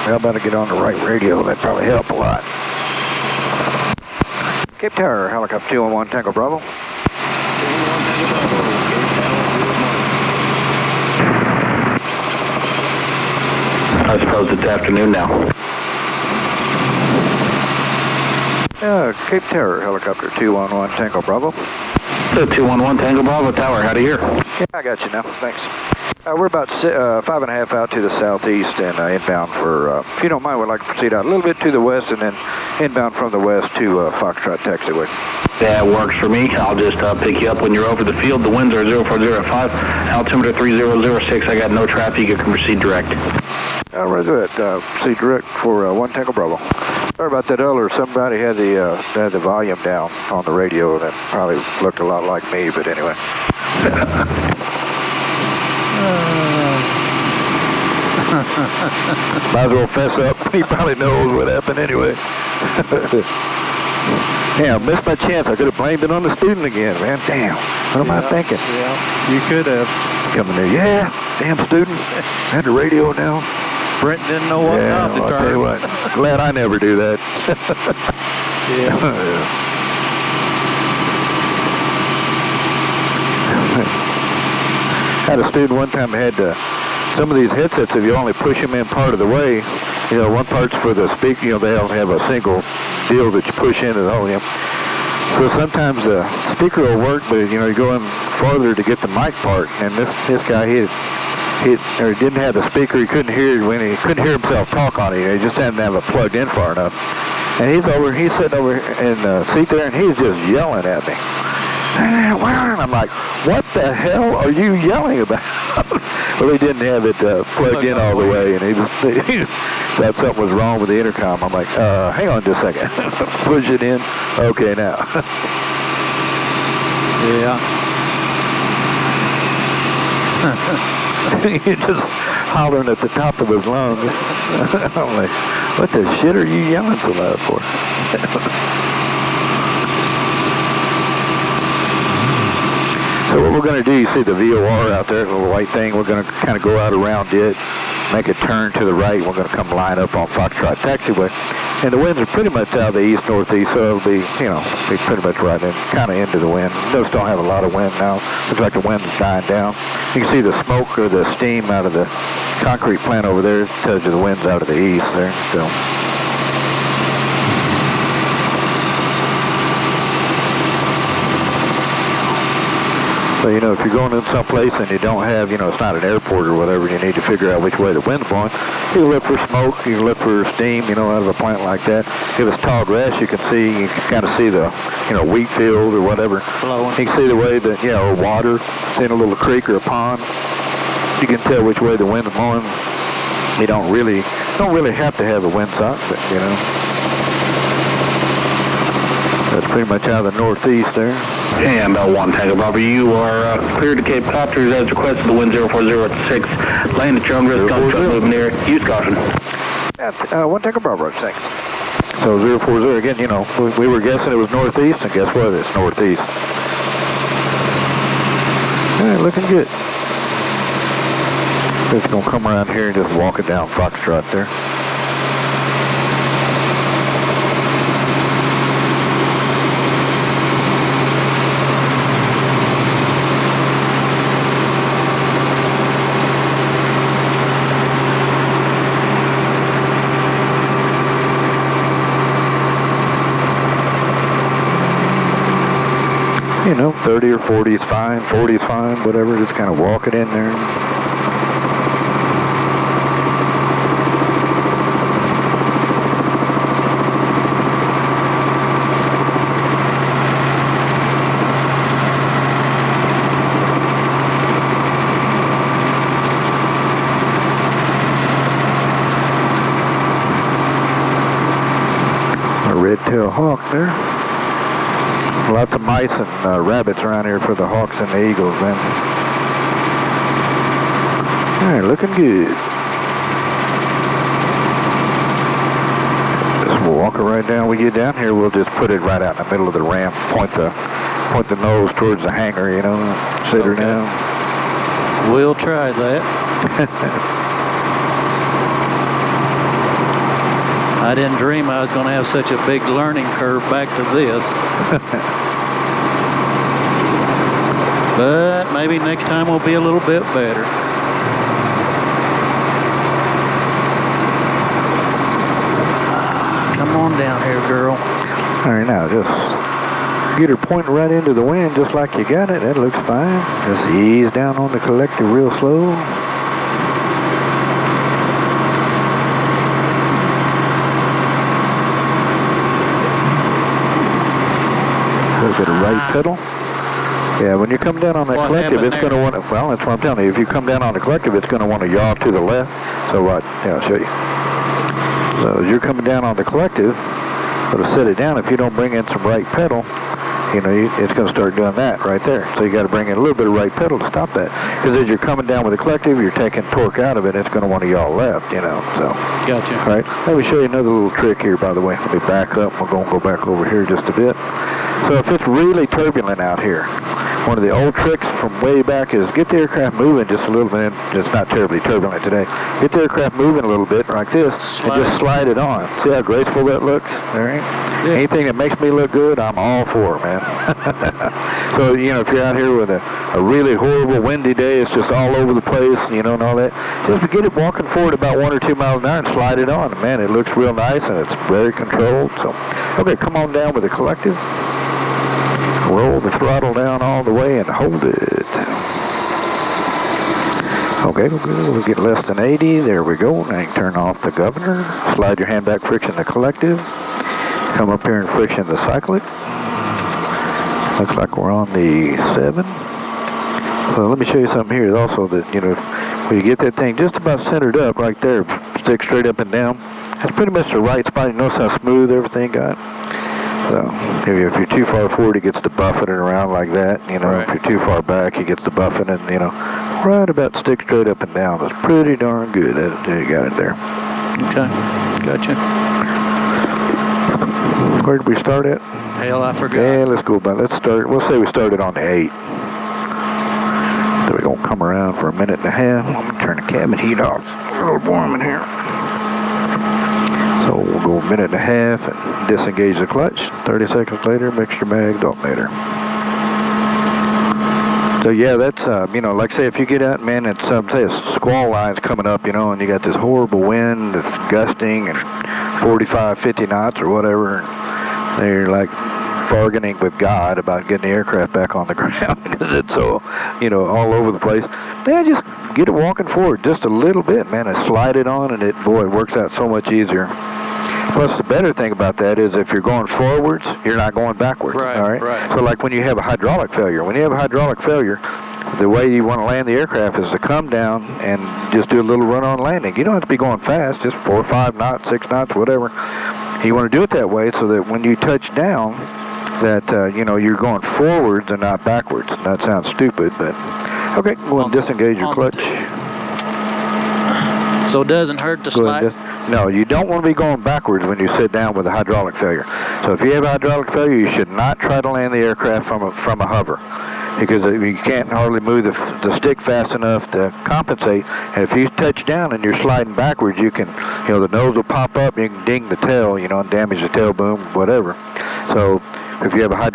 How about to get on the right radio? That'd probably help a lot. Cape Tower, helicopter 211 Tango Bravo. 211 Tango Bravo, Cape Tower, I suppose it's afternoon now. Cape Tower, helicopter 211 Tango Bravo. So 211 Tango Bravo Tower, how do you hear? Yeah, I got you now, thanks. We're about 5.5 out to the southeast and inbound for, if you don't mind, we'd like to proceed out a little bit to the west and then inbound from the west to Foxtrot Taxiway. That works for me. I'll just pick you up when you're over the field. The winds are 0405, altimeter 3006. I got no traffic. You can proceed direct. Roger that. Proceed direct for 1 Tango Bravo. Sorry about that earlier. Somebody had the volume down on the radio. That probably looked a lot like me, but anyway. Might as well fess up. He probably knows what happened anyway. Yeah, I missed my chance. I could have blamed it on the student again, man. Damn. What am I thinking? Yeah, you could have. Coming there. Yeah, damn student. Had the radio down. Brent didn't know what knob to turn. I'll tell you what. Glad I never do that. Yeah. Had a student one time had some of these headsets, if you only push them in part of the way, you know, one part's for the speaker, you know, they don't have a single deal that you push into the whole, you know. So sometimes the speaker will work, but, you know, you go in farther to get the mic part, and this guy, he didn't have the speaker, he couldn't hear himself talk on it, he just didn't have it plugged in far enough. And he's sitting over in the seat there, and he's just yelling at me. And I'm like, what the hell are you yelling about? Well, he didn't have it plugged in all the way, and he thought something was wrong with the intercom. I'm like, hang on just a second. Push it in. Okay, now. Yeah. He's just hollering at the top of his lungs. I'm like, what the shit are you yelling so loud for? So what we're going to do, you see the VOR out there, the little white thing, we're going to kind of go out around it, make a turn to the right, we're going to come line up on Foxtrot Taxiway. And the winds are pretty much out of the east-northeast, so it'll be, you know, be pretty much right in, kind of into the wind. Those don't have a lot of wind now. Looks like the wind's dying down. You can see the smoke or the steam out of the concrete plant over there. It tells you the wind's out of the east there, so. So, you know, if you're going in someplace and you don't have, you know, it's not an airport or whatever, you need to figure out which way the wind's blowing. You can look for smoke, you can look for steam, you know, out of a plant like that. If it's tall grass, you can kind of see the, you know, wheat field or whatever. Blowing. You can see the way that, you know, or water, it's in a little creek or a pond. You can tell which way the wind's blowing. You don't really have to have a windsock, but, you know. That's pretty much out of the northeast there. And 1 Tango Bravo, you are cleared to Cape Copters as requested. The wind 0406. Land at your own risk. Dump truck moving near. Use caution. Yeah, 1 Tango Bravo, thanks. So 040 again. You know, we were guessing it was northeast, and guess what? It's northeast. All right, looking good. Just gonna come around here and just walk it down Foxtrot there. You know, 30 or 40 is fine, 40 is fine, whatever, just kind of walk it in there. A red-tailed hawk there. Lots of mice and rabbits around here for the hawks and the eagles, man. All right, looking good. Just walk it right down. We get down here, we'll just put it right out in the middle of the ramp. Point the nose towards the hangar, you know. Sit her down. We'll try that. I didn't dream I was going to have such a big learning curve back to this. But maybe next time will be a little bit better. Come on down here, girl. All right, now just get her pointing right into the wind just like you got it. That looks fine. Just ease down on the collector real slow. A little bit of right pedal. Yeah, when you come down on that collective, it's going to want to, well, that's what I'm telling you. If you come down on the collective, it's going to want to yaw to the left. So what? Yeah, I'll show you. So as you're coming down on the collective, it'll set it down. If you don't bring in some right pedal, you know, it's going to start doing that right there. So you got to bring in a little bit of right pedal to stop that. Because as you're coming down with the collective, you're taking torque out of it. It's going to want to yaw left, you know. So. Gotcha. All right. Let me show you another little trick here, by the way. Let me back up. We're going to go back over here just a bit. So if it's really turbulent out here, one of the old tricks from way back is get the aircraft moving just a little bit. It's not terribly turbulent today. Get the aircraft moving a little bit like this and just slide it on. See how graceful that looks? All right. Yeah. Anything that makes me look good, I'm all for, man. So, you know, if you're out here with a really horrible windy day, it's just all over the place, you know, and all that, just get it walking forward about 1 or 2 miles an hour and slide it on. Man, it looks real nice and it's very controlled. So, okay, come on down with the collective. Roll the throttle down all the way and hold it. Okay, we'll get less than 80. There we go. Now you can turn off the governor. Slide your hand back, friction the collective. Come up here and friction the cyclic. Looks like we're on the 7. Well, let me show you something here also that, you know, when you get that thing just about centered up right there, stick straight up and down, that's pretty much the right spot. You notice how smooth everything got? So if you're too far forward, it gets to buffeting around like that. You know, right. If you're too far back, it gets to buffeting, and you know, right about stick straight up and down. That's pretty darn good. You got it there. Okay, gotcha. Where did we start at? Hell, I forgot. Yeah, let's go back. Let's start. We'll say we started on the 8. So we're gonna come around for a minute and a half. I'm gonna turn the cabin heat off. It's a little warm in here. So we'll go a minute and a half and disengage the clutch. 30 seconds later, mixture mag, alternator. So yeah, that's, you know, like say if you get out, man, it's, say a squall line's coming up, you know, and you got this horrible wind that's gusting and 45, 50 knots or whatever, and they're like bargaining with God about getting the aircraft back on the ground because it's so, you know, all over the place. Yeah, just get it walking forward just a little bit, man, and slide it on, and it, boy, it works out so much easier. Plus, the better thing about that is if you're going forwards, you're not going backwards. Right, all right? Right. So like when you have a hydraulic failure, the way you want to land the aircraft is to come down and just do a little run-on landing. You don't have to be going fast, just 4 or 5 knots, 6 knots, whatever. You want to do it that way so that when you touch down, that, you know, you're going forwards and not backwards. That sounds stupid, but okay, go and disengage your clutch. So it doesn't hurt to slide? No, you don't want to be going backwards when you sit down with a hydraulic failure. So if you have a hydraulic failure, you should not try to land the aircraft from a hover, because you can't hardly move the stick fast enough to compensate. And if you touch down and you're sliding backwards, you can, you know, the nose will pop up, you can ding the tail, you know, and damage the tail boom, whatever. So if you have a hydraulic